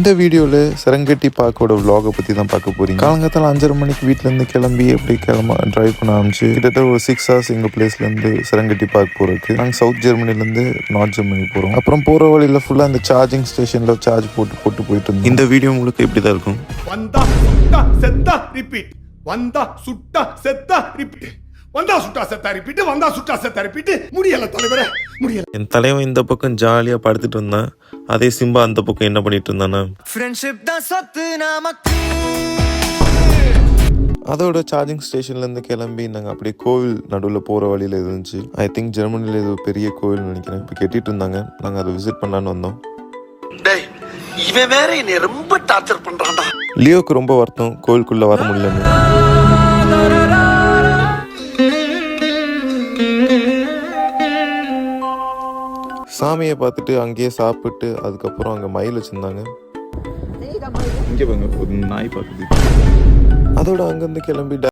இந்த வீடியோவில் செரங்கட்டி பார்க்கோட vlog பற்றி தான் பார்க்க போகிறீங்க. காலங்காத்தால 5:30 மணிக்கு வீட்டிலேருந்து கிளம்பி எப்படி ட்ரைவ் பண்ண ஆரம்பிச்சு கிட்டத்தட்ட ஒரு 6 hours எங்கள் பிளேஸ்லேருந்து செரங்கட்டி பார்க் போகிறதுக்கு. நாங்கள் சவுத் ஜெர்மனிலேருந்து நார்த் ஜெர்மனி போகிறோம். அப்புறம் போகிற வழியில் ஃபுல்லாக அந்த சார்ஜிங் ஸ்டேஷனில் சார்ஜ் போட்டு போயிட்டு இருந்தோம். இந்த வீடியோ உங்களுக்கு எப்படி தான் இருக்கும். வந்தா சுட்டா செத்தா ரிப்பீட், வந்தா சுட்டா செத்தா ரிப்பீட், வந்தா சுட்டா செத்தா ரிப்பீட், வந்தா சுட்டா செத்தா ரிப்பீட். முடியல தலைவரே, முடியல. என் தலைவன் இந்த பக்கம் ஜாலியாக படுத்துட்டு இருந்தான். அதே சிம்பா அந்த பக்கம் என்ன பண்ணிட்டு இருந்தானா, அதோட சார்ஜிங் ஸ்டேஷன்லேருந்து கிளம்பி நாங்கள் அப்படியே கோவில் நடுவில் போகிற வழியில் இருந்துச்சு. ஐ திங்க் ஜெர்மனியில் இது பெரிய கோவில் நினைக்கிறேன். இப்போ கட்டிட்டு இருந்தாங்க. நாங்கள் அதை விசிட் பண்ணலான்னு வந்தோம். இவன் வேற என்னை ரொம்ப டார்ச்சர் பண்றான்டா. லியோக்கு ரொம்ப வருத்தம் கோவிலுக்குள்ளே வர முடியலன்னு. சாமியை பார்த்துட்டு அங்கேயே சாப்பிட்டு அதுக்கப்புறம் அங்கே மயில் வச்சுருந்தாங்க. இங்கே பாருங்க ஒரு நாய் பார்க்குது. அதோட அங்கேருந்து கிளம்பி